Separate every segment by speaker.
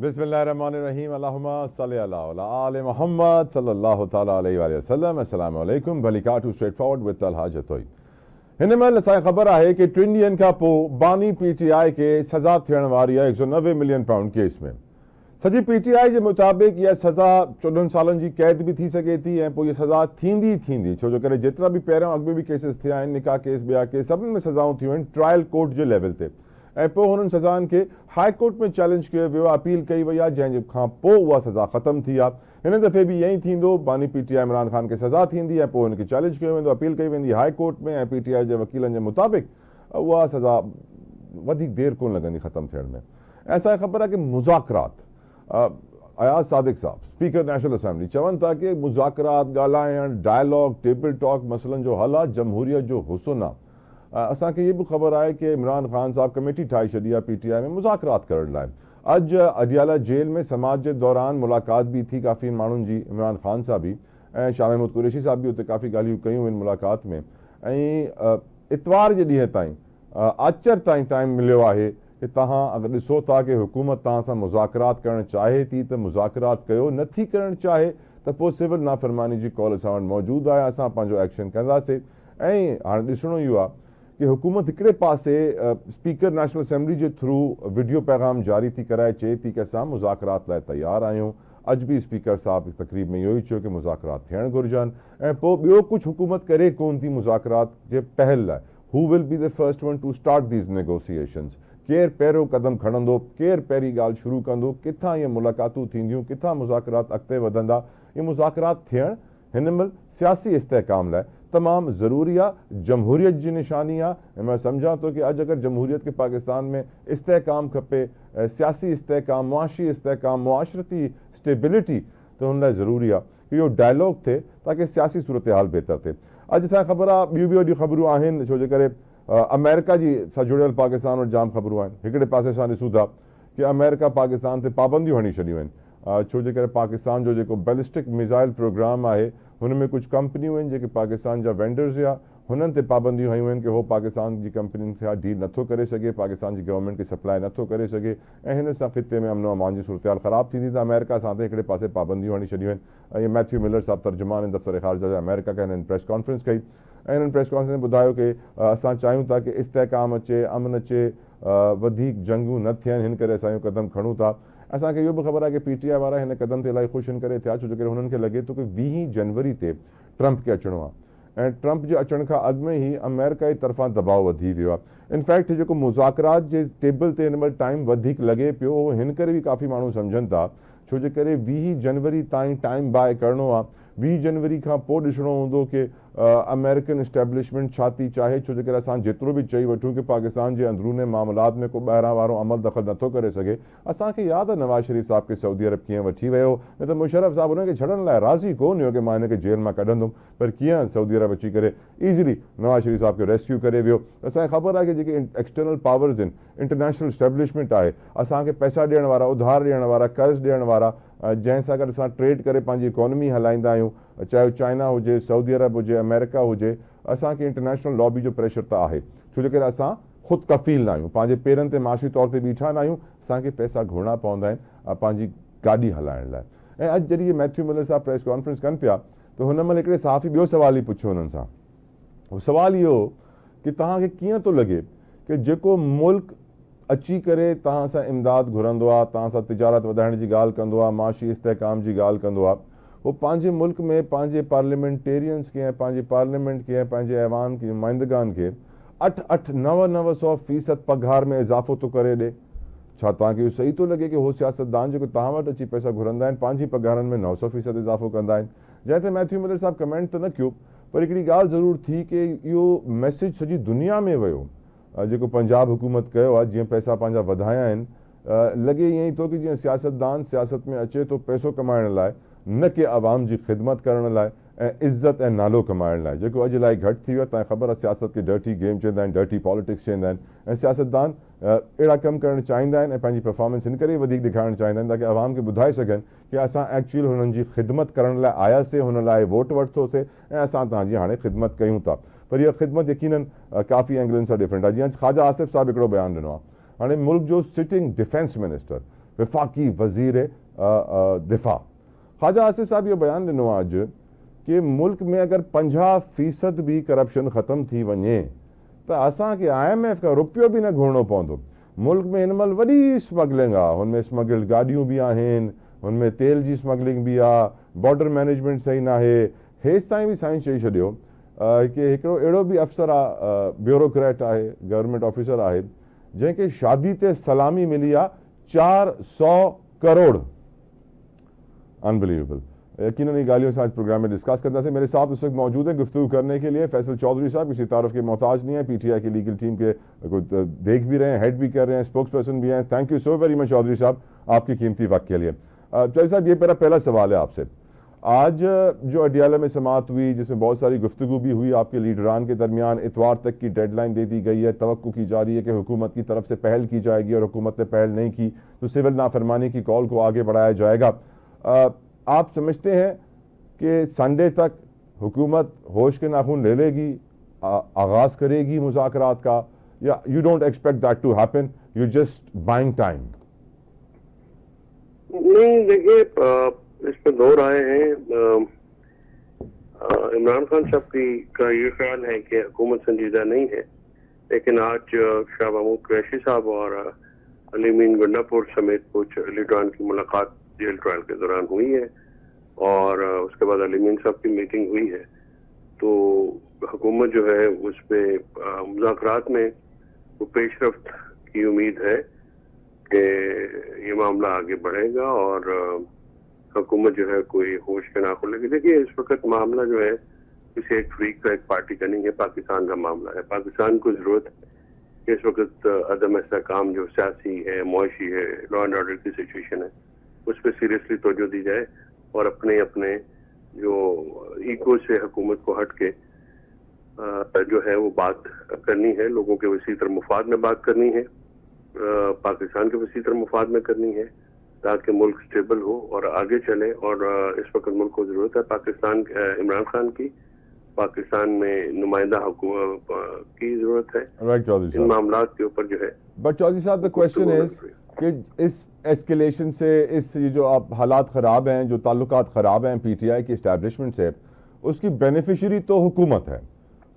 Speaker 1: بسم اللہ الرحمن الرحیم اللہم صلی اللہ علی آل محمد صلی اللہ تعالیٰ علیہ وآلہ وسلم. السلام علیکم. بھلیکاٹو اسٹریٹ فارورڈ with الحاج توئی. हिन महिल असांखे ख़बर आहे कि 3 ॾींहनि खां पोइ बानी PTI खे सज़ा थियण वारी आहे 190 मिलियन पाउंड केस में. सॼी PTI जे मुताबिक़ इहा सज़ा 14 सालनि जी क़ैद बि थी सघे थी ऐं पोइ इहा सज़ा थींदी छो जो करे जेतिरा बि पहिरियों अॻु में बि केसिस थिया आहिनि, निकाह केस, ॿिया केस, सभिनी में सज़ाऊं थियूं आहिनि ट्रायल कोर्ट जे लेवल ते. ऐं पोइ हुननि सज़ाउनि खे हाई कोर्ट में चैलेंज कयो वियो आहे, अपील कई वई आहे, जंहिंजे खां पोइ उहा सज़ा ख़तमु थी आहे. हिन दफ़े बि ईअं ई थींदो. बानी PTI इमरान ख़ान खे सज़ा थींदी ऐं पोइ हुनखे चैलेंज कयो वेंदो, अपील कई वेंदी हाई कोर्ट में, ऐं PTI जे वकीलनि जे मुताबिक़ उहा सज़ा वधीक देरि कोन लॻंदी ख़तमु थियण में. ऐं असांखे ख़बर आहे कि मुज़ाकरात, अयाज़ सादिक साहब स्पीकर नेशनल असेंबली चवनि था कि मुज़ाकरात, ॻाल्हाइण, डायलॉग, टेबल टॉक मसइलनि जो हल आहे, जमहूरियत जो हुस्न आहे. असांखे इहे बि ख़बर आहे कि इमरान ख़ान साहब कमेटी ठाहे छॾी आहे PTI में मुज़ाकरात करण लाइ. अॼु अडियाला जेल में समाज जे दौरान मुलाक़ात बि थी काफ़ी माण्हुनि जी, इमरान ख़ान साहब बि ऐं शाह महमूद कुरैशी साहब बि उते काफ़ी ॻाल्हियूं कयूं आहिनि मुलाक़ात में. ऐं इतवार जे ॾींहं ताईं, आचर ताईं टाइम मिलियो आहे कि तव्हां अगरि ॾिसो था कि हुकूमत तव्हां सां मुज़ाकरात करणु चाहे थी त मुज़ाकरात कयो, नथी करणु चाहे त पोइ सिविल नाफ़रमानी जी कॉल असां वटि मौजूदु आहे, असां पंहिंजो एक्शन कंदासीं. ऐं हाणे ॾिसणो इहो आहे कि हुकूमत हिकिड़े पासे स्पीकर नेशनल असेंबली जे थ्रू वीडियो पैगाम जारी थी कराए, चए थी कि असां मुज़ाकरात लाइ तयारु आहियूं. अॼु बि स्पीकर साहब तक़रीब में इहो ई चयो कि मुज़ाकरात थियणु घुरिजनि. ऐं पोइ ॿियो कुझु हुकूमत करे कोन थी मुज़ाकरात जे पहल लाइ. Who will be the first one two start these negotiations. केरु पहिरियों कदम खणंदो, केरु पहिरीं ॻाल्हि शुरू कंदो, किथां इहे मुलाक़ातूं थींदियूं, किथां मुज़ाकरात अॻिते वधंदा. इहे मुज़ाकरात थियणु हिन महिल सियासी इस्तेहकाम लाइ तमामु ज़रूरी आहे, जमहूरियत जी निशानी आहे. ऐं मां सम्झां थो कि अॼु अगरि जमहूरियत खे पाकिस्तान में इस्तेहकाम खपे, सियासी इस्तेहकाम, मुआशी इस्तेहकाम, मुआशरती स्टेबिलिटी, त हुन लाइ ज़रूरी आहे कि इहो डायलॉग थिए ताकि सियासी सूरत हाल बहितर थिए. अॼु असांखे ख़बर आहे ॿियूं बि वॾियूं ख़बरूं आहिनि, छो जे करे अमेरिका जी सां जुड़ियल पाकिस्तान वटि जाम ख़बरूं आहिनि. हिकिड़े पासे असां ॾिसूं था कि अमेरिका पाकिस्तान ते पाबंदियूं हणी छॾियूं आहिनि, छो जे करे पाकिस्तान जो जेको बैलिस्टिक मिज़ाइल प्रोग्राम आहे हुन में कुझु कंपनियूं आहिनि जेके पाकिस्तान जा वेंडर्स या हुननि ते पाबंदियूं हयूं आहिनि कि उहो पाकिस्तान जी कंपनियुनि सां डील नथो करे सघे, पाकिस्तान जी गवर्नमेंट खे सप्लाई नथो करे सघे. ऐं हिन सां ख़िते में अमन अमान जी सूरत हाल ख़राबु थींदी. त अमेरिका सां त हिकिड़े पासे पाबंदियूं हणी छॾियूं आहिनि. ऐं मैथ्यू मिलर साहब तर्जुमान दफ़्तर ख़ारिजा जा अमेरिका का हिननि प्रेस कॉन्फ्रेंस कई ऐं हिननि प्रेस कॉन्फ्रेंस में ॿुधायो कि असां चाहियूं था कि इस्तेहकाम अचे, अमन अचे, वधीक जंगूं न थियनि, हिन करे असां इहो क़दम खणूं था. असांखे इहो बि ख़बर आहे कि PTI वारा हिन क़दम ते इलाही ख़ुशि हिन करे थिया छो जो करे हुननि खे लॻे थो कि 20 जनवरी ते ट्रंप खे अचिणो आहे. ऐं ट्रंप जे अचण खां अॻु में ई अमेरिका जी तरफ़ां दबाव वधी वियो आहे. इनफैक्ट जेको मुज़ाकरात जे टेबल ते हिन महिल टाइम वधीक लॻे पियो, उहो हिन करे बि काफ़ी माण्हू सम्झनि था छो जे करे 20 जनवरी ताईं टाइम बाय करिणो आहे. 20 जनवरी खां पोइ ॾिसणो हूंदो कि अमेरिकन इस्टेब्लिशमेंट छा थी चाहे, छो जे करे असां जेतिरो बि चई वठूं कि पाकिस्तान जे अंदरूने मामलात में को ॿाहिरां वारो अमल दख़ल नथो करे सघे. असांखे यादि आहे नवाज़ शरीफ़ साहब खे सऊदी अरब कीअं वठी वियो, न त मुशर्रफ साहब हुनखे छॾण लाइ राज़ी कोन हुयो कि मां हिनखे जेल मां कढंदुमि, पर कीअं सऊदी अरब अची करे ईज़िली नवाज़ शरीफ़ साहब खे रेस्क्यू करे वियो. असांखे ख़बर आहे कि जेके एक्सटर्नल पावर्स आहिनि, इंटरनेशनल इस्टेब्लिशमेंट आहे, असांखे पैसा ॾियण वारा, उधार ॾियण वारा, कर्ज़ ॾियण वारा, जंहिं सां गॾु असां ट्रेड करे पंहिंजी इकोनॉमी हलाईंदा आहियूं, चाहे चाइना हुजे, सऊदी अरब हुजे, अमेरिका हुजे, असांखे इंटरनेशनल लॉबी जो प्रेशर त आहे छो जे करे असां ख़ुदि कफ़ील न आहियूं, पंहिंजे पेरनि ते माशी तौर ते बीठा न आहियूं. असांखे पैसा घुरणा पवंदा आहिनि पंहिंजी गाॾी हलाइण लाइ. ऐं अॼु जॾहिं इहे मैथ्यू मिलर साहब प्रेस कॉन्फ्रेंस कनि पिया त हुन महिल हिकिड़े सहाफ़ी ॿियो सवाल ई पुछियो हुननि सां. उहो सुवालु इहो कि तव्हांखे कीअं थो लॻे कि जेको मुल्क अची करे तव्हां सां इमदाद घुरंदो आहे, तव्हां सां तिजारत वधाइण जी ॻाल्हि कंदो आहे, माशी इस्तेहकाम जी ॻाल्हि कंदो आहे, उहो पंहिंजे मुल्क में पंहिंजे पार्लियामेंटेरियंस खे ऐं पंहिंजे पार्लियामेंट खे ऐं पंहिंजे ऐवान खे, नुमाइंदगान खे 8-9% पघार में इज़ाफ़ो थो करे ॾे. छा तव्हांखे इहो सही थो लॻे कि उहो सियासतदान जेको तव्हां वटि अची पैसा घुरंदा आहिनि पंहिंजी पघारनि में 900% इज़ाफ़ो कंदा आहिनि? जंहिं ते मैथ्यू मिलर साहब कमेंट त न कयो, पर हिकिड़ी ॻाल्हि ज़रूर थी कि इहो मैसेज सॼी दुनिया में वियो जेको पंजाब हुकूमत कयो आहे, जीअं पैसा पंहिंजा वधाया आहिनि. लॻे ईअं ई थो कि जीअं सियासतदान सियासत में अचे थो पैसो कमाइण लाइ, न कि आवाम जी ख़िदमत करण लाइ ऐं इज़त ऐं नालो कमाइण लाइ, जेको अॼु इलाही घटि थी वियो आहे. तव्हांखे ख़बर आहे सियासत खे डर्टी गेम चवंदा आहिनि, डर्टी पॉलिटिक्स चवंदा आहिनि. ऐं सियासतदान अहिड़ा कमु करणु चाहींदा आहिनि ऐं पंहिंजी परफॉर्मेंस हिन करे वधीक ॾेखारणु चाहींदा आहिनि ताकी आवाम खे ॿुधाए सघनि कि असां एक्चुअली हुननि जी ख़िदमत करण लाइ आयासीं, हुन लाइ वोट वरितोसीं ऐं असां तव्हांजी हाणे ख़िदमत कयूं था. पर इहा ख़िदमत यकीनन काफ़ी एंगलनि सां डिफरेंट आहे. जीअं ख़्वाजा आसिफ़ साहब हिकिड़ो बयानु ॾिनो आहे. हाणे मुल्क जो सिटिंग डिफेंस मिनिस्टर وفاقی وزیر دفاع. خواجہ آصف صاحب یہ بیان ॾिनो अॼु کہ ملک میں اگر 50% بھی کرپشن ختم تھی ونے تو اساں کے IMF کا روپیو بھی نہ گھوڑنو پوندو. ملک میں ان مل وڈی سمگلنگ آ, ان میں سمگلڈ گاڑیوں بھی آہن, ان میں تیل جی سمگلنگ بھی آ, بارڈر مینجمنٹ صحیح نہ ہے. हेसि ताईं बि साईं चई छॾियो कि हिकिड़ो अहिड़ो बि अफ़सर आहे, ब्यूरोक्रेट आहे, गवर्नमेंट ऑफिसर आहे, जंहिंखे शादी ते सलामी मिली आहे 400 करोड़. अनबिलीवेबल. यकीनन ये गालियों से आज प्रोग्राम में डिस्कस करना से मेरे साथ इस वक्त मौजूद हैं गुफ्तगू करने के लिए फैसल चौधरी साहब. किसी तारुफ के मोहताज नहीं है, PTI की लीगल टीम के देख भी रहे हैं, हेड भी कर रहे हैं, स्पोक्स पर्सन भी हैं. Thank you so very much Chaudhry साहब आपकी कीमती वक्त के लिए. चौधरी साहब ये मेरा पहला सवाल है आपसे. आज जो अडियाला में समाअत हुई जिसमें बहुत सारी गुफ्तगू भी हुई आपके लीडरान के दरमियान, इतवार तक की डेडलाइन दे दी गई है, तवक्को की जा रही है कि हुकूमत की तरफ से पहल की जाएगी और हुकूमत ने पहल नहीं की तो सिविल नाफरमानी की कॉल को आगे बढ़ाया जाएगा. आप समझते हैं कि संडे तक हुकूमत होश के नाखून ले लेगी, आगाज़ करेगी मुज़ाकरात का, या you don't expect that to happen, you just buying time?
Speaker 2: नहीं, देखिए इस पर दो राय हैं. इमरान खान साहब का ये ख्याल है कि हुकूमत संजीदा नहीं है, लेकिन आज शाह महमूद कुरैशी साहब और अली मीन गंडापुर समेत कुछ लीडरान की मुलाकात जेल ट्रायल के दौरान हुई है और उसके बाद अली मीन साहब की मीटिंग हुई है. तो हुकूमत जो है उस पर मुज़ाकरात में वो पेशरफ्त की उम्मीद है कि ये मामला आगे बढ़ेगा और हुकूमत जो है कोई होश के नाखून लेगी. देखिए इस वक्त मामला जो है किसी एक फ्रीक का, एक पार्टी का नहीं है, पाकिस्तान का मामला है. पाकिस्तान को जरूरत है कि इस वक्त अदम इस्तेहकाम जो सियासी है, मुआशी है, लॉ एंड ऑर्डर की सिचुएशन है, उस पर सीरियसली तवज्जो दी जाए और अपने अपने जो ईगो से हुकूमत को हट के जो है वो बात करनी है, लोगों के वसीतर मुफाद में बात करनी है, पाकिस्तान के वसीतर मुफाद में करनी है, ताकि मुल्क स्टेबल हो और आगे चले. और इस वक्त मुल्क को ज़रूरत है पाकिस्तान इमरान खान की, पाकिस्तान में नुमाइंदा हुकूमत की ज़रूरत है.
Speaker 1: राइट चौधरी साहब,
Speaker 2: इन मामलात के ऊपर जो है.
Speaker 1: बट चौधरी साहब द क्वेश्चन इज कि इस एस्केलेशन से, इस ये जो आप हालात ख़राब हैं, जो ताल्लुकात ख़राब हैं PTI की इस्टेब्लिशमेंट से, उसकी बेनिफिशरी तो हुकूमत है.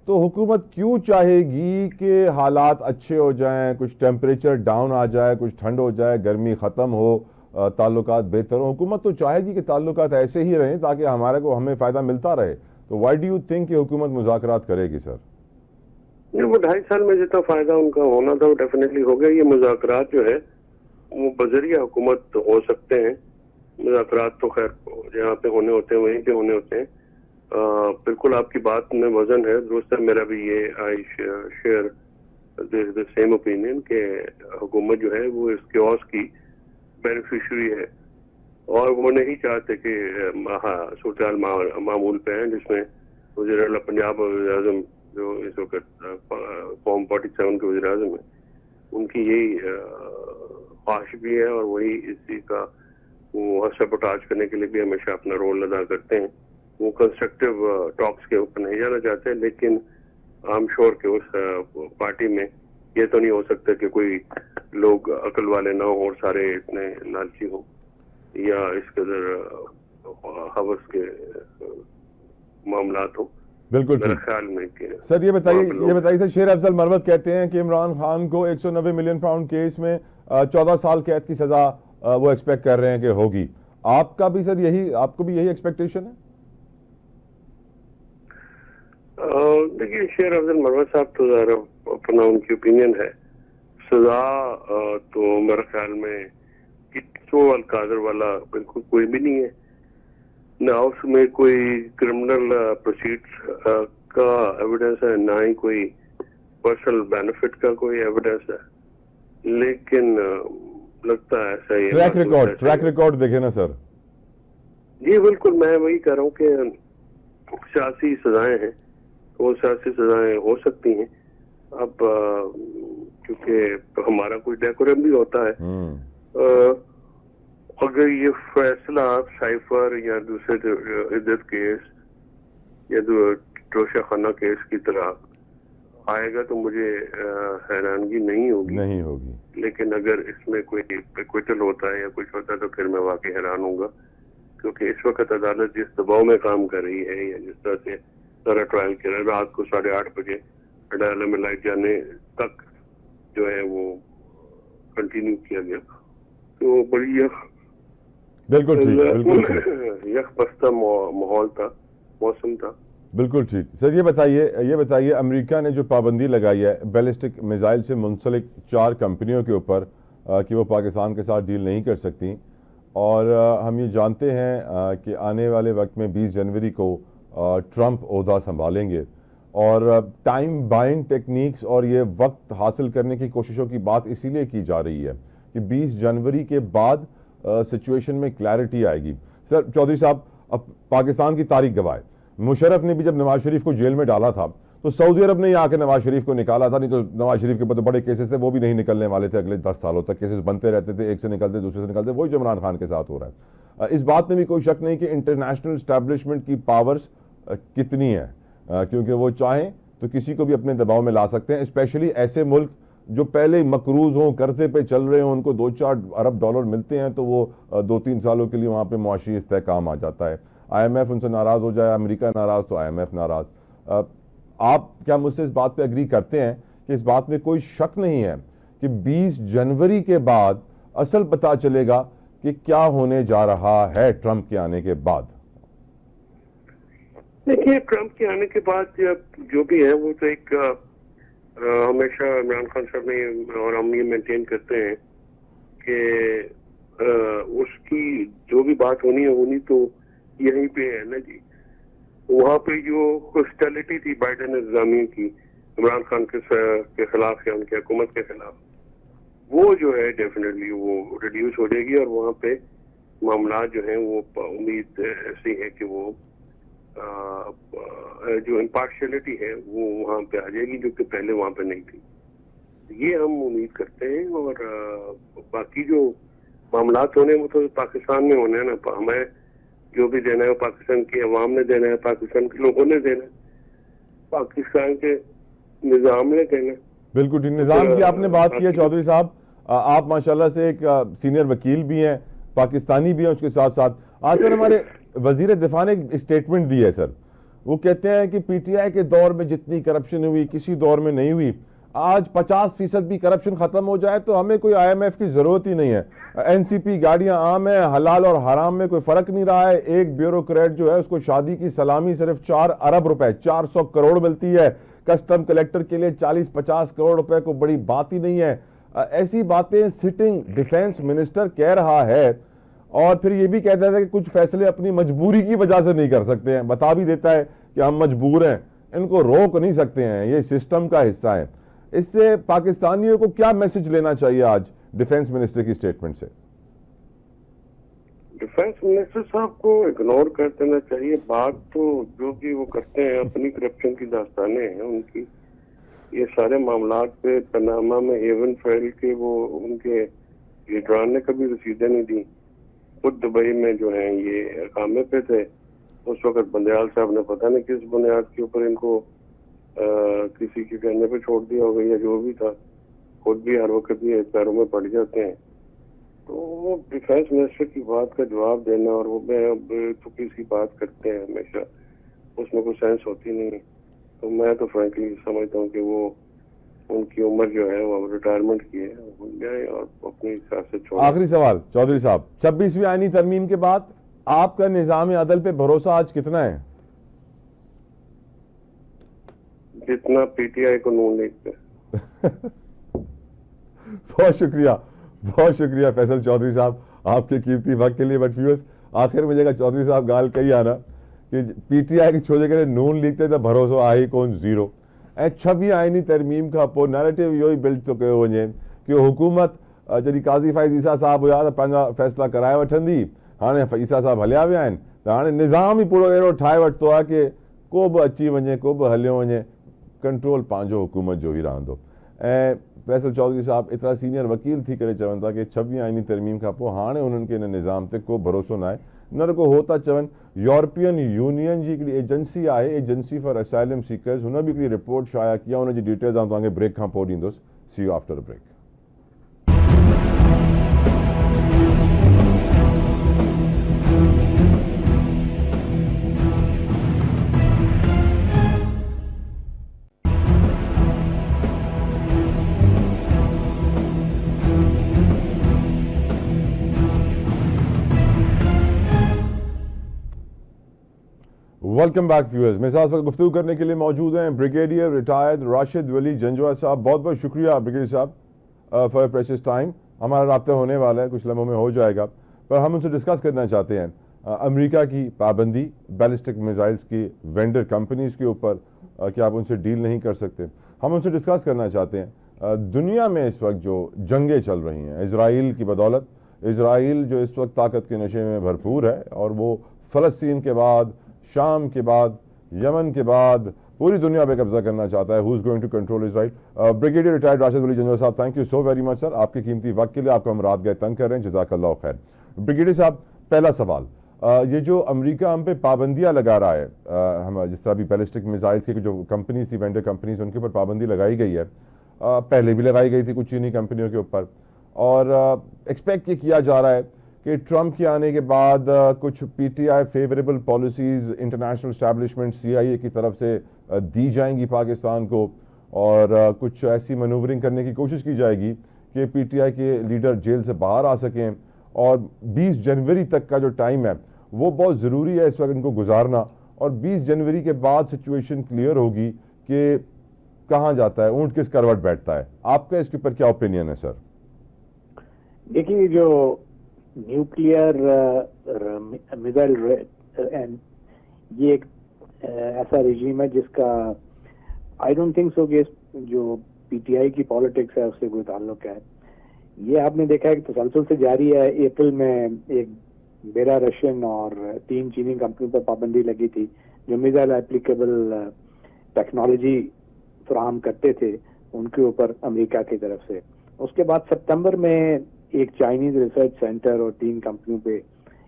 Speaker 1: तो हुकूमत क्यों चाहेगी कि हालात अच्छे हो जाएं, कुछ टेम्परेचर डाउन आ जाए, कुछ ठंड हो जाए, गर्मी ख़त्म हो, ताल्लुकात बेहतर हो? हुकूमत तो चाहेगी कि ताल्लुकात ऐसे ही रहें ताकि हमें फ़ायदा मिलता रहे. तो व्हाई डू यू थिंक कि हुकूमत मुज़ाकरात करेगी सर?
Speaker 2: वो 2.5 साल में जितना फ़ायदा उनका होना था वो डेफिनेटली हो गया. ये मुज़ाकरात जो है वो बजरिया हुकूमत हो सकते हैं. मुज़ाकरात तो खैर जहाँ पे होने होते हैं वहीं पे होने होते हैं. बिल्कुल आपकी बात में वजन है, दोस्त है. मेरा भी ये I share the same opinion कि हुकूमत जो है वो इस केओस की बेनिफिशरी है और वो नहीं चाहते कि सूरत मामूल पे हैं जिसमें वज़ीर-ए-आला पंजाब और वज़ीर-ए-आज़म जो इस वक्त फॉर्म 47 के वज़ीर-ए-आज़म है, उनकी यही ख्वाहिश भी है और वही इस चीज़ का वो सबोटाज करने के लिए भी हमेशा अपना रोल अदा करते हैं. वो कंस्ट्रक्टिव टॉक्स के ऊपर नहीं जाना चाहते, लेकिन आई एम श्योर कि उस पार्टी में ये तो नहीं हो सकता कि कोई लोग अकल वाले ना हो और सारे इतने लालची हो या इस कदर हवस के मामलात हो.
Speaker 1: बिल्कुल
Speaker 2: मेरे ख्याल में कि
Speaker 1: सर ये बताइए सर, शेर अफजल मरवत कहते हैं कि इमरान खान को 190 मिलियन पाउंड केस में 14 साल कैद की सजा वो एक्सपेक्ट कर रहे हैं कि होगी. आपका भी सर आपको भी यही एक्सपेक्टेशन है?
Speaker 2: देखिए शेर अफजल मरवत साहब तो ज़रा अपना उनकी ओपिनियन है. सजा तो मेरे ख्याल में तो अलकादर वाला बिल्कुल कोई भी नहीं है ना, उसमें कोई क्रिमिनल प्रोसीड्स का एविडेंस है, ना ही कोई पर्सनल बेनिफिट का कोई एविडेंस है. लेकिन लगता है ऐसा ही.
Speaker 1: ट्रैक रिकॉर्ड देखे ना सर.
Speaker 2: जी बिल्कुल, मैं वही कह रहा हूँ कि सियासी सजाएं हैं, वो सियासी सजाएं हो सकती हैं. अब क्योंकि हमारा कोई डेकोरम भी होता है. अगर ये फैसला साइफर या दूसरे इद्दत केस या तोशा खाना केस की तरह آئے گا تو مجھے حیرانگی نہیں ہوگی، لیکن اگر اس میں کوئی ایکویٹل ہوتا ہے یا کچھ ہوتا ہے تو پھر میں واقعی حیران ہوں گا، کیونکہ اس وقت عدالت جس دباؤ میں کام کر رہی ہے یا جس طرح سے سارا ٹرائل کر رہا ہے، رات کو 8:30 بجے عدالت میں لائٹ جانے تک جو ہے وہ کنٹینیو کیا گیا، تو بڑی یک بستہ ماحول تھا، موسم تھا.
Speaker 1: بالکل ٹھیک. سر یہ بتائیے امریکہ نے جو پابندی لگائی ہے بیلسٹک میزائل سے منسلک 4 کمپنیوں کے اوپر کہ وہ پاکستان کے ساتھ ڈیل نہیں کر سکتی، اور ہم یہ جانتے ہیں کہ آنے والے وقت میں 20 جنوری کو ٹرمپ عہدہ سنبھالیں گے، اور ٹائم بائنڈ ٹیکنیکس اور یہ وقت حاصل کرنے کی کوششوں کی بات اسی لیے کی جا رہی ہے کہ 20 جنوری کے بعد سچویشن میں کلیئرٹی آئے گی. سر چودھری صاحب، اب پاکستان کی تاریخ گواہ ہے، مشرف نے بھی جب نواز شریف کو جیل میں ڈالا تھا تو سعودی عرب نے ہی آ کے نواز شریف کو نکالا تھا، نہیں تو نواز شریف کے بڑے کیسز تھے وہ بھی نہیں نکلنے والے تھے. اگلے 10 سالوں تک کیسز بنتے رہتے تھے، ایک سے نکلتے دوسرے سے نکلتے، وہی جو عمران خان کے ساتھ ہو رہا ہے. اس بات میں بھی کوئی شک نہیں کہ انٹرنیشنل اسٹیبلشمنٹ کی پاورز کتنی ہیں، کیونکہ وہ چاہیں تو کسی کو بھی اپنے دباؤ میں لا سکتے ہیں، اسپیشلی ایسے ملک جو پہلے مقروض ہوں، قرضے پہ چل رہے ہوں، ان کو 2-4 ارب ڈالر ملتے ہیں تو وہ 2-3 سالوں کے لیے وہاں پہ معاشی استحکام آ جاتا ہے. آئی ایم ایف ان سے ناراض ہو جائے، امریکہ ناراض تو آئی ایم ایف ناراض. آپ کیا مجھ سے اس بات پہ اگری کرتے ہیں کہ اس بات میں کوئی شک نہیں ہے کہ 20 جنوری کے بعد اصل پتہ چلے گا کہ کیا ہونے جا رہا ہے ٹرمپ کے آنے کے بعد؟
Speaker 2: دیکھیے، ٹرمپ کے آنے کے بعد جو بھی ہے وہ تو ایک ہمیشہ عمران خان صاحب نے اور ہم یہ مینٹین کرتے ہیں کہ اس کی جو بھی بات ہونی تو یہیں پہ ہے نا جی. وہاں پہ جو ہوسٹیلٹی تھی بائیڈن انتظامیہ کی عمران خان کے خلاف یا ان کی حکومت کے خلاف، وہ جو ہے ڈیفینیٹلی وہ ریڈیوس ہو جائے گی، اور وہاں پہ معاملات جو ہیں وہ امید ایسی ہے کہ وہ جو امپارشلٹی ہے وہ وہاں پہ آ جائے گی، جو کہ پہلے وہاں پہ نہیں تھی. یہ ہم امید کرتے ہیں، اور باقی جو معاملات ہونے وہ تو پاکستان میں ہونے ہیں نا. ہمیں جو بھی دینا ہے وہ پاکستان کی عوام نے دینا ہے، پاکستان کے لوگوں نے دینا ہے، پاکستان کے نظام نے دینا ہے.
Speaker 1: بالکل ٹھیک. نظام کی آپ نے بات کی ہے چودھری صاحب، آپ ماشاءاللہ سے ایک سینئر وکیل بھی ہیں، پاکستانی بھی ہیں، اس کے ساتھ ساتھ آج سر ہمارے وزیر دفاع نے ایک اسٹیٹمنٹ دی ہے سر. وہ کہتے ہیں کہ پی ٹی آئی کے دور میں جتنی کرپشن ہوئی کسی دور میں نہیں ہوئی. آج 50% بھی کرپشن ختم ہو جائے تو ہمیں کوئی آئی ایم ایف کی ضرورت ہی نہیں ہے. این سی پی گاڑیاں عام ہیں، حلال اور حرام میں کوئی فرق نہیں رہا ہے. ایک بیوروکریٹ جو ہے اس کو شادی کی سلامی صرف 4 ارب روپے 400 کروڑ ملتی ہے. کسٹم کلیکٹر کے لیے 40-50 کروڑ روپے کو بڑی بات ہی نہیں ہے. ایسی باتیں سٹنگ ڈیفینس منسٹر کہہ رہا ہے، اور پھر یہ بھی کہتا ہے کہ کچھ فیصلے اپنی مجبوری کی وجہ سے نہیں کر سکتے ہیں. بتا بھی دیتا ہے کہ ہم مجبور ہیں، ان کو روک نہیں سکتے ہیں، یہ سسٹم کا حصہ ہے. اس سے پاکستانیوں کو کیا میسج لینا چاہیے آج ڈیفینس منسٹر کی اسٹیٹمنٹ سے؟
Speaker 2: ڈیفینس منسٹر صاحب کو اگنور کر دینا چاہیے. بات تو جو بھی وہ کرتے ہیں اپنی کرپشن کی داستانیں ہیں ان کی. یہ سارے معاملات پہ پاناما میں ہیون فیل کے وہ ان کے لیڈران نے کبھی رسیدیں نہیں دی. خود دبئی میں جو ہیں یہ اقامے پہ تھے اس وقت، بندیال صاحب نے پتہ نہیں کس بنیاد کے اوپر ان کو کسی کے کہنے پہ چھوڑ دیا ہوگا یا جو بھی تھا. خود بھی ہر وقت یہ پیروں میں پڑ جاتے ہیں. تو وہ ڈیفینس منسٹر کی بات کا جواب دینا، اور وہ تو کسی بات کرتے ہیں ہمیشہ، اس میں کوئی سینس ہوتی نہیں. تو میں تو فرینکلی سمجھتا ہوں کہ وہ ان کی عمر جو ہے وہ ریٹائرمنٹ کی ہے، بھول جائیں اور اپنی سیاست چھوڑیں.
Speaker 1: آخری سوال چودھری صاحب، 26ویں آئینی ترمیم کے بعد آپ کا نظام عدل پہ بھروسہ آج کتنا ہے؟
Speaker 2: جتنا پی ٹی آئی کو نون لیگ پہ.
Speaker 1: بہت شکریہ فیصل چودھری صاحب آپ کے قیمتی وقت کے لیے. بٹ ویورز آخر میں جگہ چودھری صاحب گال کہی آنا کہ پی ٹی آئی کے چھوڑے کرے نون لیگ تے بھروسہ آئی کون زیرو. 26 آئینی ترمیم کا پو نیریٹو یہی بلڈ تو کہو وجے کہ حکومت جی قاضی فائز عیسیٰ صاحب ہوا تو پنجا فیصلہ کرائے وٹھندی. ہاں عیسیٰ صاحب ہلیا ویا آئین تو ہاں نظام ہی پورو اہڑو ٹھائے وٹھتو ہے کہ کو بھی اچی وجے کو بھی ہلیو وجے، کنٹرول پانجو حکومت جو ہی رہندو. فیصل چودھری صاحب اتنا سینئر وکیل تھی کرے چون تھا کہ 26 آئینی ترمیم کا پو ہاں انہن کے نظام تے کو بھروسو نہ ہے. नरको होता चवन यूरोपियन यूनियन जी हिकिड़ी एजेंसी आहे, एजेंसी फॉर असाइलम सीकर्स, हुन बि हिकिड़ी रिपोर्ट शाया कई आहे, हुन जी डिटेल्स आउं तव्हांखे ब्रेक खां पोइ ॾींदुसि. See you after a break. Welcome back viewers. मेरे साथ वक्त गुफ्तगू करने के लिए मौजूद हैं ब्रिगेडियर रिटायर्ड राशिद वली जंजवा साहब. बहुत बहुत शुक्रिया ब्रिगेडियर साहब फॉर प्रेशियस टाइम. हमारा राब्ता होने वाला है, कुछ लम्हों में हो जाएगा, पर हम उनसे डिस्कस करना चाहते हैं अमेरिका की पाबंदी बैलिस्टिक मिसाइल्स की वेंडर कंपनीज़ के ऊपर, कि आप उनसे डील नहीं कर सकते. हम उनसे डिस्कस करना चाहते हैं दुनिया में इस वक्त जो जंगें चल रही हैं इजराइल की बदौलत, इजराइल जो इस वक्त ताकत के नशे में भरपूर है और वो फ़लस्तीन के बाद, शाम के बाद, यमन के बाद पूरी दुनिया पे कब्जा करना चाहता है. Who is going to control Israel? Brigadier retired Rashid Wali Janjua साहब, thank you so very much sir, आपके कीमती वक्त के लिए. आपको हम रात गए तंग कर रहे हैं, जज़ाकल्लाह खैर. ब्रिगेडियर साहब, पहला सवाल, ये जो अमेरिका हम पे पाबंदियाँ लगा रहा है, हम जिस तरह भी बैलिस्टिक मिसाइल्स की जो कंपनीज थी, वेंडर कंपनीज, उनके ऊपर पाबंदी लगाई गई है, पहले भी लगाई गई थी कुछ चीनी कंपनियों के ऊपर, और एक्सपेक्ट ये किया जा रहा है कि ट्रंप के आने के बाद कुछ PTI favourable policies international establishment CIA की तरफ से दी जाएंगी पाकिस्तान को, और कुछ ऐसी मनूवरिंग करने की कोशिश की जाएगी कि पीटीआई के लीडर जेल से बाहर आ सकें, और 20 जनवरी तक का जो टाइम है वो बहुत ज़रूरी है इस वक्त इनको गुजारना, और 20 जनवरी के बाद सिचुएशन क्लियर होगी कि कहाँ जाता है ऊँट, किस करवट बैठता है. आपका इसके ऊपर क्या ओपिनियन है सर?
Speaker 3: देखिए, जो न्यूक्लियर मिसाइल ये एक ऐसा रिजीम है जिसका आई डोंट थिंक सो कि जो पीटीआई की पॉलिटिक्स है उससे कोई ताल्लुक है. ये आपने देखा है कि तसलसल से जारी है. अप्रैल में एक बेरा रशियन और 3 चीनी कंपनियों पर पाबंदी लगी थी जो मिसाइल एप्लीकेबल टेक्नोलॉजी फराहम करते थे उनके ऊपर अमेरिका की तरफ से. उसके बाद सितंबर में एक चाइनीज रिसर्च सेंटर और 3 कंपनियों पे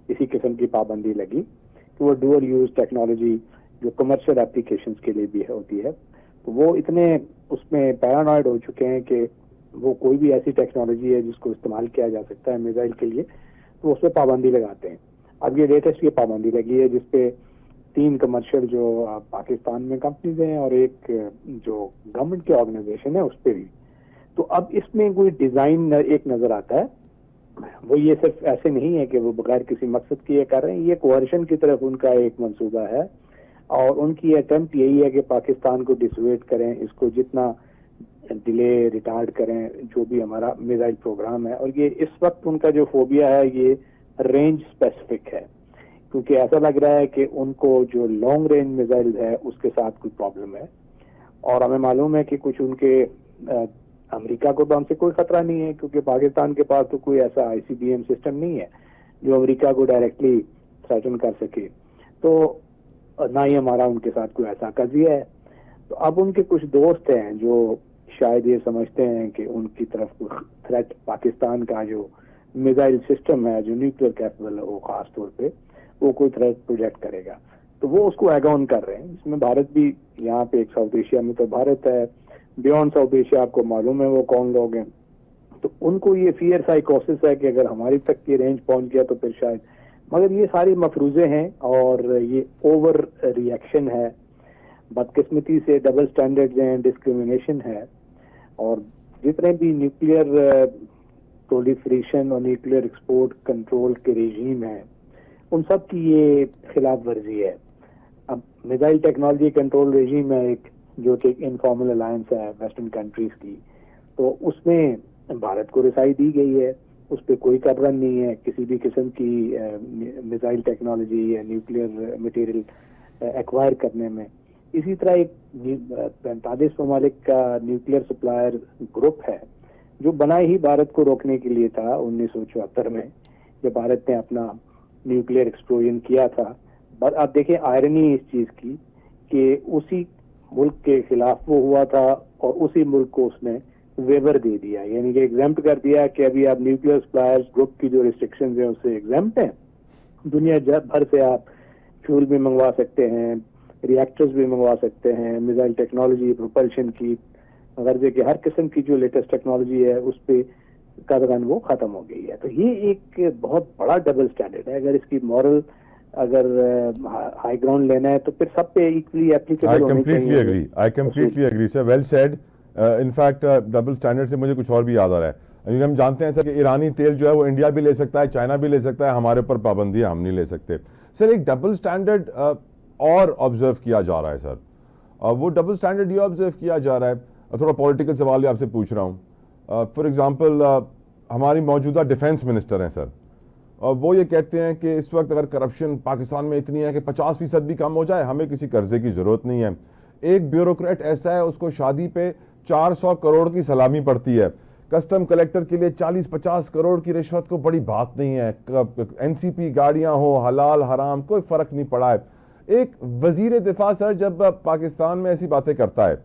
Speaker 3: इसी किस्म की पाबंदी लगी कि वो डुअल यूज टेक्नोलॉजी जो कमर्शियल एप्लीकेशंस के लिए भी होती है, तो वो इतने उसमें पैरानॉइड हो चुके हैं कि वो कोई भी ऐसी टेक्नोलॉजी है जिसको इस्तेमाल किया जा सकता है मिसाइल के लिए, तो उस पर पाबंदी लगाते हैं. अब ये लेटेस्ट ये पाबंदी लगी है जिसपे 3 कमर्शियल जो पाकिस्तान में कंपनीज हैं और एक जो गवर्नमेंट की ऑर्गेनाइजेशन है उस पर भी. तो अब इसमें कोई डिजाइन एक नजर आता है, वो ये सिर्फ ऐसे नहीं है कि वो बगैर किसी मकसद के ये कर रहे हैं, ये कोअर्शन की तरफ उनका एक मंसूबा है, और उनकी अटेम्प्ट यही है कि पाकिस्तान को डिसवेट करें, इसको जितना डिले रिटार्ड करें जो भी हमारा मिसाइल प्रोग्राम है. और ये इस वक्त उनका जो फोबिया है ये रेंज स्पेसिफिक है, क्योंकि ऐसा लग रहा है कि उनको जो लॉन्ग रेंज मिसाइल है उसके साथ कोई प्रॉब्लम है. और हमें मालूम है कि कुछ उनके अमेरिका को तो हमसे कोई खतरा नहीं है, क्योंकि पाकिस्तान के पास तो कोई ऐसा आईसीबीएम सिस्टम नहीं है जो अमेरिका को डायरेक्टली थ्रेटन कर सके, तो ना ही हमारा उनके साथ कोई ऐसा कजिया है. तो अब उनके कुछ दोस्त हैं जो शायद ये समझते हैं कि उनकी तरफ कोई थ्रेट पाकिस्तान का जो मिसाइल सिस्टम है जो न्यूक्लियर कैपेबल है वो खास तौर पे वो कोई थ्रेट प्रोजेक्ट करेगा, तो वो उसको एग ऑन कर रहे हैं. इसमें भारत भी, यहाँ पे एक साउथ एशिया में तो भारत है, बियॉन्ड साउथ एशिया आपको मालूम है वो कौन लोग हैं. तो उनको ये फियर साइकोसिस है कि अगर हमारी तक ये रेंज पहुंच गया तो फिर शायद, मगर ये सारी मफरूजे हैं और ये ओवर रिएक्शन है, बदकिस्मती से डबल स्टैंडर्ड्स हैं, डिस्क्रिमिनेशन है. और जितने भी न्यूक्लियर प्रोलिफरेशन और न्यूक्लियर एक्सपोर्ट कंट्रोल के रेजीम हैं उन सब की ये खिलाफ वर्जी है. अब मिसाइल टेक्नोलॉजी कंट्रोल रेजीम है एक, जो कि एक इनफॉर्मल अलायंस है वेस्टर्न कंट्रीज की, तो उसमें भारत को रिसाई दी गई है, उस पर कोई कब्र नहीं है किसी भी किस्म की मिसाइल टेक्नोलॉजी या न्यूक्लियर मटेरियल एक्वायर करने में. इसी तरह एक 45 ममालिक का न्यूक्लियर सप्लायर ग्रुप है जो बना ही भारत को रोकने के लिए था 1974 में, जब भारत ने अपना न्यूक्लियर एक्सप्लोजन किया था. बट आप देखें आयरनी इस चीज की कि उसी मुल्क के खिलाफ वो हुआ था और उसी मुल्क को उसने वेवर दे दिया, यानी कि एग्जाम्प्ट कर दिया कि अभी आप न्यूक्लियर सप्लायर्स ग्रुप की जो रिस्ट्रिक्शंस हैं उससे एग्जाम्प्ट हैं, दुनिया भर से आप फ्यूल भी मंगवा सकते हैं, रिएक्टर्स भी मंगवा सकते हैं, मिसाइल टेक्नोलॉजी, प्रोपल्शन की, गर्जे की हर किस्म की जो लेटेस्ट टेक्नोलॉजी है उस पे कदगन वो खत्म हो गई है. तो ये एक बहुत बड़ा डबल स्टैंडर्ड है. अगर इसकी मॉरल अगर हाई ग्राउंड लेना है तो फिर सब पे इक्वली एप्लीकेबल होनी चाहिए.
Speaker 1: I completely agree sir, well said. In fact double standard से मुझे कुछ और भी याद आ रहा है. क्योंकि हम जानते हैं सर कि ईरानी तेल जो है वो इंडिया भी ले सकता है, चाइना भी ले सकता है, हमारे ऊपर पाबंदी है, हम नहीं ले सकते. सर एक डबल स्टैंडर्ड और ऑब्जर्व किया जा रहा है सर. वो डबल स्टैंडर्ड ये ऑब्जर्व किया जा रहा है, थोड़ा पॉलिटिकल सवाल भी आपसे पूछ रहा हूँ. फॉर एग्जांपल हमारी मौजूदा डिफेंस मिनिस्टर हैं सर, वो ये कहते हैं कि इस वक्त अगर करप्शन पाकिस्तान में इतनी है कि 50% भी कम हो जाए, हमें किसी कर्जे की ज़रूरत नहीं है. एक ब्यूरोक्रेट ऐसा है, उसको शादी पे 400 करोड़ की सलामी पड़ती है. कस्टम कलेक्टर के लिए 40-50 करोड़ की रिश्वत को बड़ी बात नहीं है. एनसीपी गाड़ियां हो, हलाल हराम कोई फ़र्क नहीं पड़ा है. एक वजीर दिफा सर जब पाकिस्तान में ऐसी बातें करता है,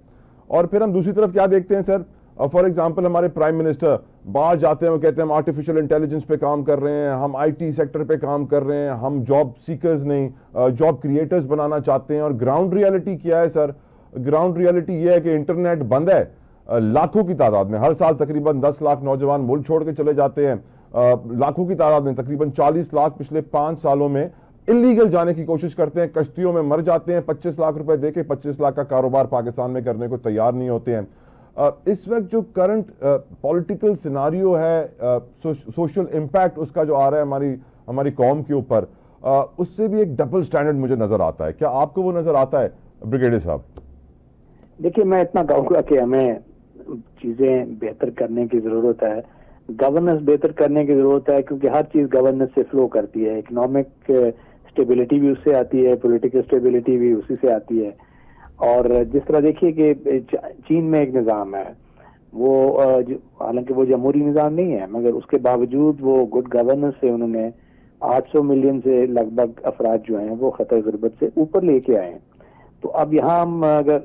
Speaker 1: और फिर हम दूसरी तरफ क्या देखते हैं सर, फॉर एग्जांपल हमारे प्राइम मिनिस्टर बाहर जाते हैं, वो कहते हैं हम आर्टिफिशियल इंटेलिजेंस पे काम कर रहे हैं, हम आईटी सेक्टर पे काम कर रहे हैं, हम जॉब सीकर्स नहीं जॉब क्रिएटर्स बनाना चाहते हैं. और ग्राउंड रियलिटी क्या है सर? ग्राउंड रियलिटी ये है कि इंटरनेट बंद है लाखों की तादाद में. हर साल तकरीबन 10 लाख नौजवान मुल्क छोड़ के चले जाते हैं. लाखों की तादाद में तकरीबन 40 लाख पिछले 5 सालों में इलीगल जाने की कोशिश करते हैं, कश्तियों में मर जाते हैं. 25 लाख रुपए देके 25 लाख का कारोबार पाकिस्तान में करने को तैयार नहीं होते हैं. इस वक्त जो करंट पॉलिटिकल सिनारियो है, सोशल इम्पैक्ट उसका जो आ रहा है हमारी कौम के ऊपर, उससे भी एक डबल स्टैंडर्ड मुझे नजर आता है. क्या आपको वो नजर आता है ब्रिगेडियर साहब?
Speaker 3: देखिए, मैं इतना कहूँगा कि हमें चीजें बेहतर करने की जरूरत है, गवर्नेंस बेहतर करने की जरूरत है, क्योंकि हर चीज गवर्नेंस से फ्लो करती है. इकोनॉमिक स्टेबिलिटी भी उससे आती है, पॉलिटिकल स्टेबिलिटी भी उसी से आती है. और जिस तरह देखिए कि चीन में एक निज़ाम है, वो हालांकि वो जमहूरी निज़ाम नहीं है, मगर उसके बावजूद वो गुड गवर्नेंस से उन्होंने 800 मिलियन से लगभग अफराद जो हैं वो खतर गुर्बत से ऊपर लेके आए हैं. तो अब यहाँ हम अगर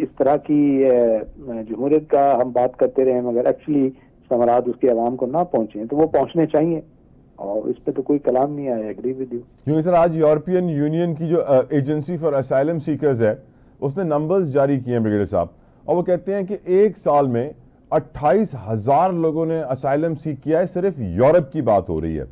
Speaker 3: इस तरह की जमहूरियत का हम बात करते रहे मगर एक्चुअली समरात उसके अवाम को ना पहुंचे, तो वो पहुंचने चाहिए, और इस पे तो कोई कलाम नहीं आया. Agree with you.
Speaker 1: क्योंकि सर आज यूरोपियन यूनियन की जो एजेंसी फॉर असाइलम सीकर्स है उसने नंबर्स जारी किए हैं ब्रिगेडियर साहब, और वो कहते हैं कि एक साल में 28,000 लोगों ने असाइलम सीक किया है. सिर्फ यूरोप की बात हो रही है.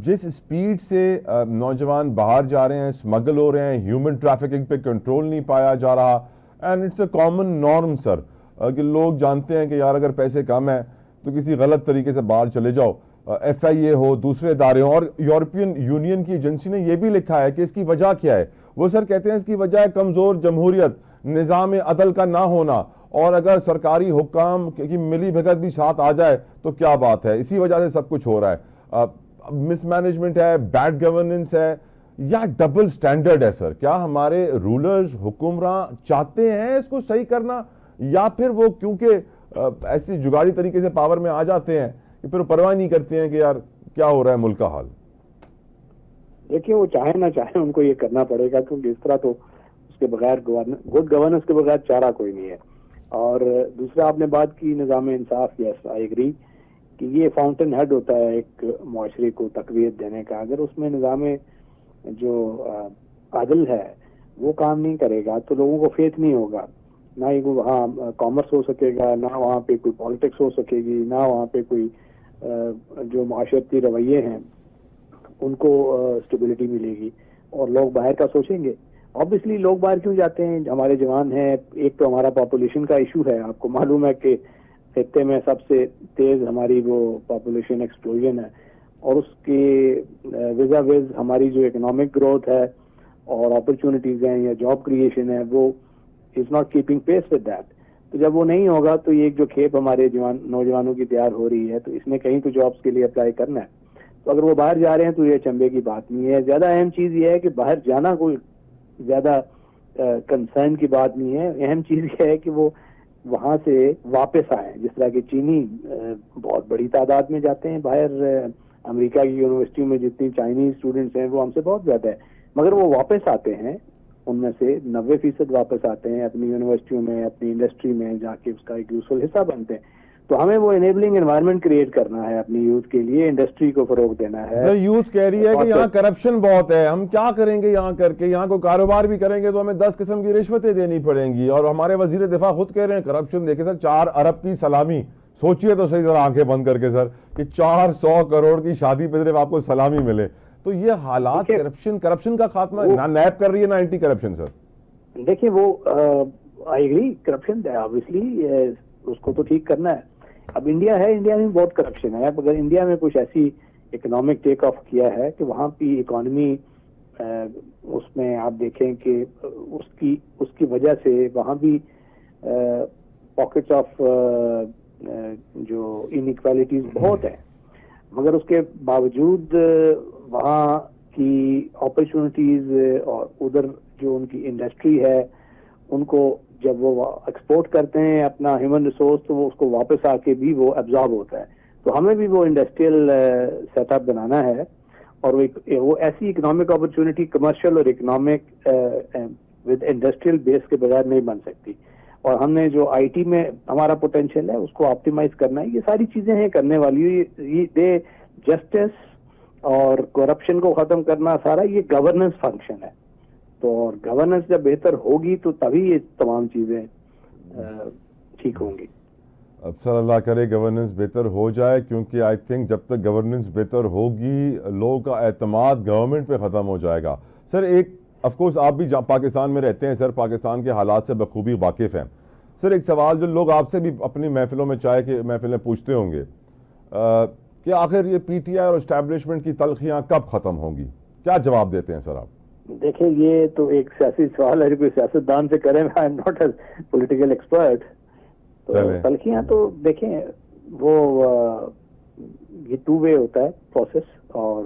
Speaker 1: जिस स्पीड से नौजवान बाहर जा रहे हैं, स्मगल हो रहे हैं, ह्यूमन ट्रैफिकिंग पे कंट्रोल नहीं पाया जा रहा, and it's a common norm sir कि लोग जानते हैं कि यार अगर पैसे कम है तो किसी गलत तरीके से बाहर चले जाओ. FIA हो, दूसरे इदारे हो, और यूरोपियन यूनियन की एजेंसी ने यह भी लिखा है कि इसकी वजह क्या है. वो सर कहते हैं इसकी वजह है कमजोर जमहूरियत, निज़ाम अदल का ना होना, और अगर सरकारी हुक्काम की मिली भगत भी साथ आ जाए तो क्या बात है, इसी वजह से सब कुछ हो रहा है. मिसमैनेजमेंट है, बैड गवर्नेंस है, या डबल स्टैंडर्ड है सर? क्या हमारे रूलर्स हुक्मरान चाहते हैं इसको सही करना, या फिर वो क्योंकि ऐसी जुगाड़ी तरीके से पावर में आ जाते हैं कि फिर परवाह नहीं करते हैं कि यार क्या हो रहा है मुल्क का हाल?
Speaker 3: देखिए, वो चाहे ना चाहे उनको ये करना पड़ेगा, क्योंकि इस तरह तो उसके बगैर गुड गवर्नेंस के बगैर चारा कोई नहीं है. और दूसरा आपने बात की निज़ाम इंसाफ, यस आई एग्री कि ये फाउंटेन हेड होता है एक मुआशरे को तक़वियत देने का. अगर उसमें निज़ाम जो अदल है वो काम नहीं करेगा तो लोगों को फेथ नहीं होगा, ना ही वहाँ कॉमर्स हो सकेगा, ना वहाँ पे कोई पॉलिटिक्स हो सकेगी, ना वहाँ पे कोई जो माशरती रवैये हैं उनको स्टेबिलिटी मिलेगी, और लोग बाहर का सोचेंगे. ऑब्वियसली लोग बाहर क्यों जाते हैं? हमारे जवान हैं, एक तो हमारा पॉपुलेशन का इशू है. आपको मालूम है कि खत्ते में सबसे तेज हमारी वो पॉपुलेशन एक्सप्लोजन है, और उसके विजा विज हमारी जो इकोनॉमिक ग्रोथ है और अपॉर्चुनिटीज हैं या जॉब क्रिएशन है वो is not keeping pace with that. तो जब वो नहीं होगा तो ये जो खेप हमारे नौजवानों की तैयार हो रही है, तो इसमें कहीं तो जॉब्स के लिए अप्लाई करना है. तो अगर वो बाहर जा रहे हैं तो ये चंबे की बात नहीं है. ज्यादा अहम चीज ये है कि बाहर जाना कोई ज्यादा कंसर्न की बात नहीं है. अहम चीज ये है कि वो वहां से वापस आए. जिस तरह के चीनी बहुत बड़ी तादाद में जाते हैं बाहर, अमेरिका की यूनिवर्सिटी में जितनी चाइनीज स्टूडेंट्स हैं वो हमसे बहुत ज्यादा है, मगर वो वापस आते हैं. उनमें से 90% वापस आते हैं अपनी यूनिवर्सिटियों में, अपनी इंडस्ट्री में जाके उसका एक यूजफुल हिस्सा बनते हैं. تو ہمیں وہ انیبلنگ انوائرمنٹ کریٹ کرنا ہے اپنی یوتھ کے لیے, انڈسٹری کو فروغ دینا ہے.
Speaker 1: یوتھ کہہ رہی ہے کہ یہاں کرپشن بہت ہے, ہم کیا کریں گے یہاں کر کے, یہاں کو کاروبار بھی کریں گے تو ہمیں 10 قسم کی رشوتیں دینی پڑیں گی, اور ہمارے وزیر دفاع خود کہہ رہے ہیں کرپشن دیکھیں سر 4 ارب کی سلامی, سوچئے تو صحیح ذرا آنکھیں بند کر کے سر کہ 400 کروڑ کی شادی پہ صرف آپ کو سلامی ملے. تو یہ حالات کرپشن کا خاتمہ نہ نیب کر رہی ہے نہ اینٹی کرپشن. سر
Speaker 3: دیکھیں وہ آئی ایگری کرپشن آبویسلی اس کو تو ٹھیک کرنا ہے. اب انڈیا ہے, انڈیا میں بہت کرپشن ہے. اب اگر انڈیا میں کچھ ایسی اکنامک ٹیک آف کیا ہے کہ وہاں کی اکانومی اس میں آپ دیکھیں کہ اس کی وجہ سے وہاں بھی پاکٹس آف جو انیکویلٹیز بہت ہیں, مگر اس کے باوجود وہاں کی اپرچونٹیز اور ادھر جو ان کی انڈسٹری ہے ان کو جب وہ ایکسپورٹ کرتے ہیں اپنا ہیومن ریسورس تو وہ اس کو واپس آ کے بھی وہ ایبزارب ہوتا ہے. تو ہمیں بھی وہ انڈسٹریل سیٹ اپ بنانا ہے, اور وہ ایسی اکنامک اپرچونٹی کمرشل اور اکنامک ود انڈسٹریل بیس کے بغیر نہیں بن سکتی. اور ہم نے جو آئی ٹی میں ہمارا پوٹینشیل ہے اس کو آپٹیمائز کرنا ہے. یہ ساری چیزیں ہیں کرنے والی, دے جسٹس اور کرپشن کو ختم کرنا سارا یہ گورننس فنکشن ہے. تو اور گورننس جب بہتر ہوگی تو تبھی یہ تمام چیزیں ٹھیک ہوں گی.
Speaker 1: اب سر اللہ کرے گورننس بہتر ہو جائے, کیونکہ آئی تھنک جب تک گورننس بہتر ہوگی لوگوں کا اعتماد گورنمنٹ پہ ختم ہو جائے گا. سر ایک آف کورس آپ بھی پاکستان میں رہتے ہیں سر, پاکستان کے حالات سے بخوبی واقف ہیں. سر ایک سوال جو لوگ آپ سے بھی اپنی محفلوں میں چائے کے محفلیں پوچھتے ہوں گے کہ آخر یہ پی ٹی آئی اور اسٹیبلشمنٹ کی تلخیاں کب ختم ہوں گی, کیا جواب دیتے ہیں سر آپ؟
Speaker 3: دیکھیں یہ تو ایک سیاسی سوال ہے, کوئی سیاست دان سے کریں, I am not a political expert. تلخیاں تو دیکھیں وہ یہ 2 وے ہوتا ہے پروسیس, اور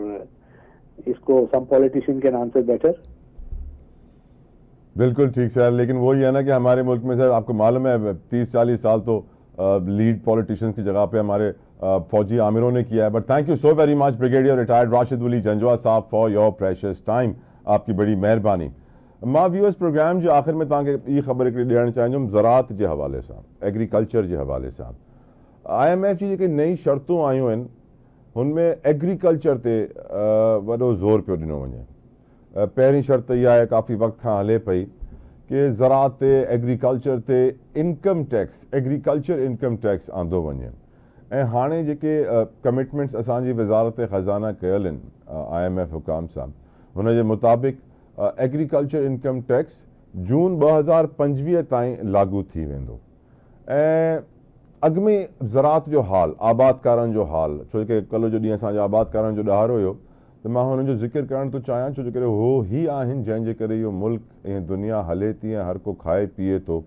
Speaker 3: اس کو سم پولیٹیشین کین آنسر بیٹر.
Speaker 1: بالکل ٹھیک سر, لیکن وہی ہے نا کہ ہمارے ملک میں سر آپ کو معلوم ہے 30-40 سال تو لیڈ پولیٹیشینز کی جگہ پہ ہمارے فوجی عامروں نے کیا ہے. But thank you so very much brigadier retired Rashid ولی جنجوا صاحب فار یور پریشیس ٹائم, آپ کی بڑی مہربانی. ماں ویورز پروگرام جو آخر میں تاکہ یہ خبر ڈیڑھ چاہیں جو زراعت کے حوالے سے ایگریکلچر کے حوالے سے آئی ایم ایف جی نئی شرطوں آئیوں ہیں ان میں ایگریکلچر تے وڈو زور پہ ڈنو وجے. پہلی شرط یہ ہے کافی وقت کھاں ہلے پئی کہ زراعت تے ایگریکلچر تے income tax agriculture income tax آندو وجے. ہانے جے کمٹمنٹس اسان جی وزارت خزانہ کयल آئی ایم ایف حکام صاحب, ان کے مطابق ایگریکلچر انکم ٹیکس جون 2025 تائیں لاگو تھی ویندو. اگ میں زراعت جو حال آباد کارن جو حال چھو کہ کل جو ڈींहं असांजो آباد کارن جو ॾहारो हुयो تو मां हुननि जो ज़िक्र करण थो चाहियां छो करे हो ही आहिनि जंहिंजे करे इहो मुल्क ऐं दुनिया हले थी ऐं हर को खाए पीए थो.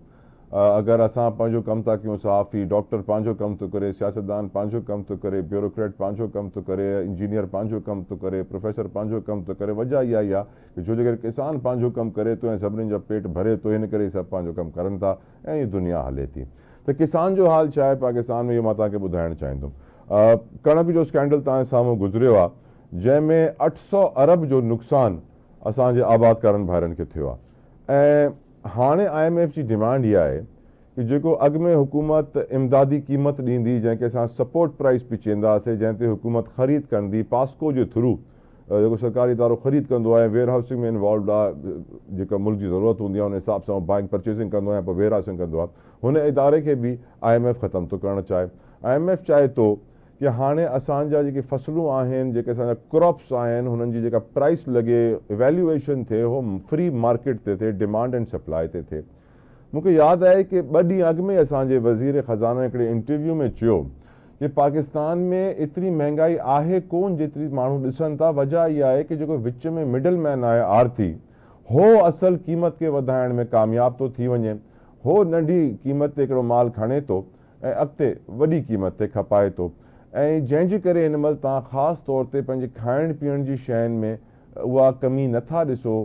Speaker 1: अगरि असां पंहिंजो कमु था कयूं सहाफ़ी डॉक्टर पंहिंजो कमु थो करे, सियासतदान पंहिंजो कमु थो करे, ब्यूरोक्रेट पंहिंजो कमु थो करे, इंजीनियर पंहिंजो कमु थो करे, प्रोफेसर पंहिंजो कमु थो करे. वजह इहा ई आहे कि छो जे करे किसान पंहिंजो कमु करे थो ऐं सभिनीनि जो पेट भरे थो, हिन करे सभु पंहिंजो कमु करनि था ऐं हीअ दुनिया हले थी. त किसान जो हाल छा आहे पाकिस्तान में, इहो मां तव्हांखे ॿुधाइणु चाहींदुमि. कणक जो स्कैंडल तव्हांजे साम्हूं गुज़रियो आहे जंहिंमें 800 अरब जो नुक़सानु असांजे आबादकारनि भाइरनि खे थियो आहे. ऐं हाणे I am F G demand इहा आहे कि जेको अॻु में हुकूमत इमदादी क़ीमत ॾींदी जंहिंखे असां सपोर्ट प्राइस बि चवंदा हुआसीं, जंहिं ते हुकूमत ख़रीद कंदी पास्को जे थ्रू, जेको सरकारी इदारो ख़रीद कंदो आहे, वेयर हाउसिंग में इन्वॉल्वड आहे, जेका मुल्क जी ज़रूरत हूंदी आहे उन हिसाब सां बाइंग परचेसिंग कंदो आहे, पोइ वेयर हाउसिंग कंदो आहे, हुन इदारे खे बि आई एम एफ ख़तमु थो करणु चाहे. आई एम एफ चाहे थो कि हाणे असांजा जेके फसलूं आहिनि, जेके असांजा क्रॉप्स आहिनि, हुननि जी जेका प्राइस लॻे, इवैल्यूएशन थिए, उहो फ्री मार्केट ते थिए, डिमांड एंड सप्लाई ते थिए. मूंखे यादि आहे कि 2 ॾींहं अॻु में असांजे वज़ीर ख़ज़ाना हिकिड़े इंटरव्यू में चयो कि पाकिस्तान में एतिरी महांगाई आहे कोन जेतिरी माण्हू ॾिसनि था. वजह इहा आहे कि जेको विच में मिडल मैन आहे आरती, हो असल क़ीमत खे वधाइण में कामयाब थो थी वञे. हो नंढी क़ीमत ते हिकिड़ो माल खणे थो ऐं अॻिते वॾी क़ीमत ते खपाए थो. ऐं जंहिंजे करे हिन महिल तव्हां ख़ासि तौर ते पंहिंजे खाइण पीअण जी शयुनि में उहा कमी नथा ॾिसो,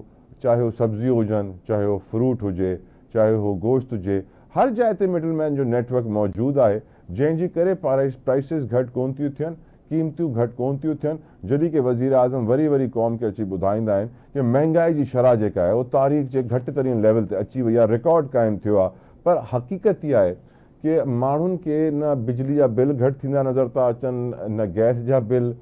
Speaker 1: चाहे उहो सब्जियूं हुजनि, चाहे उहो फ्रूट हुजे, चाहे उहो गोश्त हुजे. हर जाइ ते मिडल मैन जो नेटवर्क मौजूदु आहे, जंहिंजे करे प्राइसिस घटि कोन थियूं थियनि, क़ीमतियूं घटि कोन थियूं थियनि. जॾहिं कि वज़ीर आज़म वरी क़ौम खे अची ॿुधाईंदा आहिनि कि महांगाई जी शरह जेका आहे उहो तारीख़ जे घटि तरीन लेवल ते अची वई आहे, रिकॉर्ड क़ाइमु थियो आहे. पर हक़ीक़त इहा आहे कि माण्हुनि खे न बिजली जा बिल घटि थींदा नज़र था अचनि, न गैस जा बिल।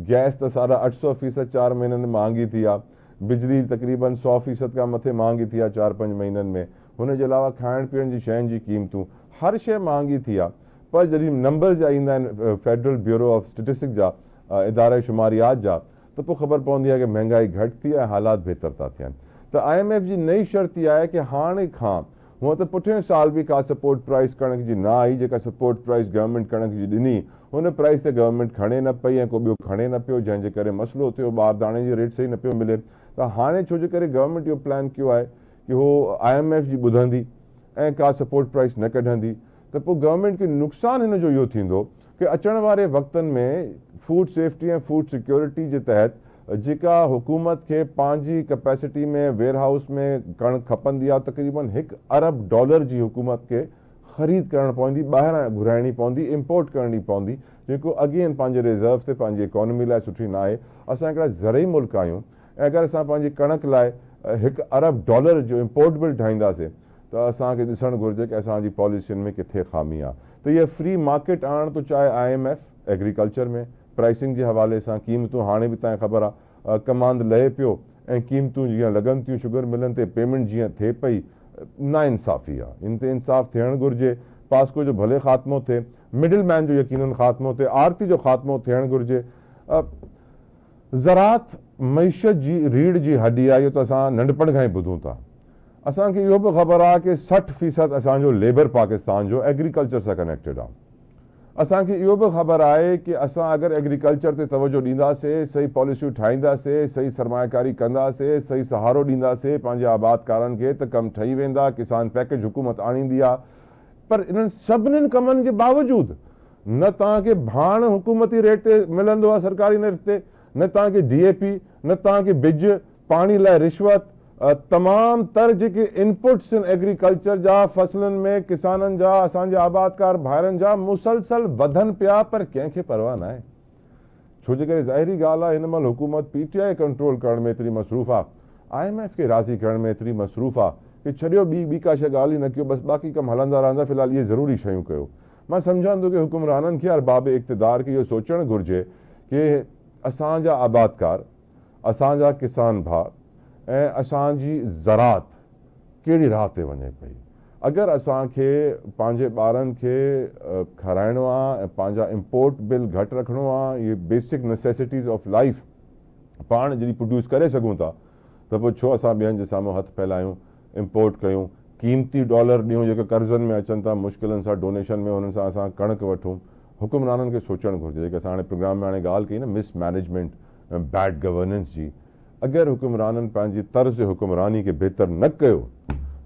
Speaker 1: गैस त 800% 4 महीननि में महांगी थी आहे, बिजली तक़रीबन 100% खां मथे महांगी थी आहे 4-5 महीननि में। हुन जे अलावा खाइण पीअण जी शयुनि जी क़ीमतूं, हर शइ महांगी थी आहे। पर जॾहिं नंबर्स जा ईंदा आहिनि फेडरल ब्यूरो ऑफ स्टेटिस्टिक्स जा, इदारे शुमारियात जा, त पोइ ख़बर पवंदी आहे कि महांगाई घटि थी आहे, हालात बहितर था थियनि। त IMF जी नई शर्त इहा आहे कि हाणे खां, हूअं त पुठिएं साल बि का सपोर्ट प्राइस कणक जी न आई, जेका सपोर्ट प्राइस गवर्नमेंट कणक जी ॾिनी हुन प्राइस ते गवर्नमेंट खणे न पई ऐं को ॿियो खणे न पियो, जंहिंजे करे मसइलो थियो, ॿार दाणे जी रेट सही न पियो मिले। त हाणे छो जे करे गवर्नमेंट इहो प्लान कयो आहे कि उहो IMF जी ॿुधंदी ऐं का सपोर्ट प्राइस न कढंदी, त पोइ गवर्नमेंट खे नुक़सानु हिन जो इहो थींदो कि अचण वारे वक़्तनि में फूड सेफ्टी ऐं फूड सिक्योरिटी जे तहत जेका हुकूमत खे पंहिंजी कैपेसिटी में वेयरहाउस में कणक खपंदी आहे, तक़रीबन $1 अरब जी हुकूमत खे ख़रीद करणु पवंदी, ॿाहिरां घुराइणी पवंदी, इम्पोर्ट करणी पवंदी, जेको अगेन पंहिंजे रिज़र्व ते पंहिंजी इकोनॉमी लाइ सुठी न आहे। असां हिकिड़ा ज़रई मुल्क आहियूं ऐं अगरि असां पंहिंजी कणक लाइ $1 अरब जो इम्पोर्ट बिल ठाहींदासीं त असांखे ॾिसणु घुरिजे कि असांजी पॉलिसियुनि में किथे ख़ामी आहे। त इहा फ्री मार्केट आणणु थो चाहे IMF एग्रीकल्चर में, प्राइसिंग जे हवाले सां। क़ीमतूं हाणे बि तव्हांखे ख़बर आहे कमांद लहे पियो ऐं क़ीमतूं जीअं लॻनि थियूं शुगर मिलनि ते पेमेंट जीअं थिए पई, नाइंसाफ़ी आहे। इन ते इंसाफ़ थियणु घुरिजे। पास्को जो भले ख़ात्मो थिए, मिडिल मैन जो यकीनन ख़ात्मो थिए, आरती जो ख़ात्मो थियणु घुरिजे। ज़रात मईशत जी रीढ़ जी हड्डी आहे, इहो त असां नंढपण खां ई ॿुधूं था। असांखे इहो बि ख़बर आहे कि 60% असांजो लेबर पाकिस्तान जो एग्रीकल्चर सां कनेक्टेड आहे। असांखे इहो बि ख़बर आहे कि असां अगरि एग्रीकल्चर ते तवजो ॾींदासीं, सही पॉलिसियूं ठाहींदासीं, सही सरमायाकारी कंदासीं, सही सहारो ॾींदासीं पंहिंजे आबादकारनि खे, त कमु ठही वेंदा। किसान पैकेज हुकूमत आणींदी आहे। पर इन्हनि सभिनीनि कमनि जे बावजूदि न तव्हांखे भाण हुकूमती रेट ते मिलंदो आहे, सरकारी रेट ते, न तव्हांखे DAP, न तव्हांखे बिज, पाणी लाइ रिश्वत, तमाम तर जेके इनपुट्स आहिनि एग्रीकल्चर जा, फसलनि में किसाननि जा, असांजे आबादकार भाइरनि जा मुसलसल वधनि पिया, पर कंहिंखे परवाह न आहे। छो जे करे ज़ाहिरी ॻाल्हि आहे हिन महिल हुकूमत PTI कंट्रोल करण में एतिरी मसरूफ़ आहे, IMF खे राज़ी करण में एतिरी मसरूफ़ आहे कि छॾियो ॿी का शइ ॻाल्हि ई न कयो, बसि बाक़ी कमु हलंदा रहंदा, फ़िलहाल इहे ज़रूरी शयूं कयो। मां सम्झां थो कि हुकुमराननि खे अरबाब इक़्तिदार खे इहो सोचणु घुरिजे कि असांजा आबादकार, असांजा किसान भाउ ऐं असांजी ज़रात कहिड़ी राह ते वञे पई। अगरि असांखे पंहिंजे ॿारनि खे खाराइणो आहे ऐं पंहिंजा इम्पोर्ट बिल घटि रखिणो आहे, इहे बेसिक नेसेसिटीज़ ऑफ लाइफ पाण जॾहिं प्रोड्यूस करे सघूं था, त पोइ छो असां ॿियनि जे साम्हूं हथु फैलायूं, इम्पोर्ट कयूं, क़ीमती डॉलर ॾियूं जेके कर्ज़नि में अचनि था, मुश्किलनि सां डोनेशन में हुननि सां असां कणक वठूं। हुकुमराननि खे सोचणु घुरिजे, जेके असां हाणे प्रोग्राम में हाणे ॻाल्हि कई न मिसमैनेजमेंट ऐं बैड गवर्नेंस जी। अगरि हुकुमराननि पंहिंजी तर्ज़ हुकुमरानी खे बहितर न कयो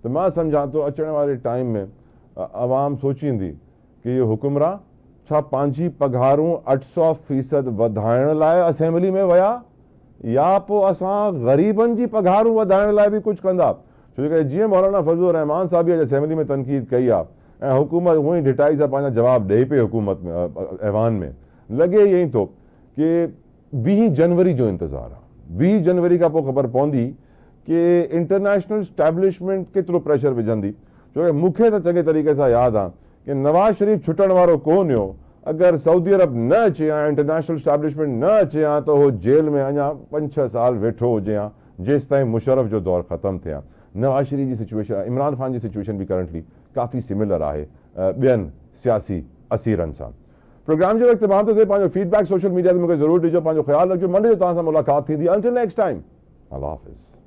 Speaker 1: त मां सम्झां थो अचण वारे टाइम में आवाम सोचींदी कि इहे हुकुमरान छा पंहिंजी पघारूं 800% वधाइण लाइ असेंबली में विया, या पोइ असां ग़रीबनि जी पघारूं वधाइण लाइ बि कुझु कंदा। छो जे जीअं मौलाना फज़लुर रहमान साहब अॼु असेंबली में तनक़ीद कई आहे ऐं हुकूमत हूअं ई ढिटाई सां पंहिंजा जवाब ॾेई पई हुकूमत में ऐवान में, लॻे ईअं ई थो कि 20 जनवरी जो इंतज़ारु आहे। 20 जनवरी खां पोइ ख़बर पवंदी कि इंटरनेशनल स्टैब्लिशमेंट केतिरो प्रेशर विझंदी। छो कि मूंखे त चङे तरीक़े सां यादि आहे कि नवाज़ शरीफ़ छुटण वारो कोन हुयो। अगरि सऊदी अरब न अचे हा, इंटरनेशनल स्टैब्लिशमेंट न अचे हा, त उहो जेल में अञा 5-6 साल वेठो हुजे हा, जेसि ताईं मुशर्रफ जो दौर ख़तमु थिए हा। नवाज़ शरीफ़ जी सिचुएशन, इमरान ख़ान जी सिचुएशन बि करंटली काफ़ी सिमिलर आहे ॿियनि सियासी असीरनि सां। प्रोग्राम जो इख्तिताम थो थिए। पंहिंजो फीडबैक सोशल मीडिया ते मूंखे ज़रूरु ॾिजो। पंहिंजो ख़्यालु रखिजो। मंडे जो तव्हां सां मुलाक़ात थींदी। अंटिल नेक्स्ट टाइम, अल्लाह हाफ़िज़।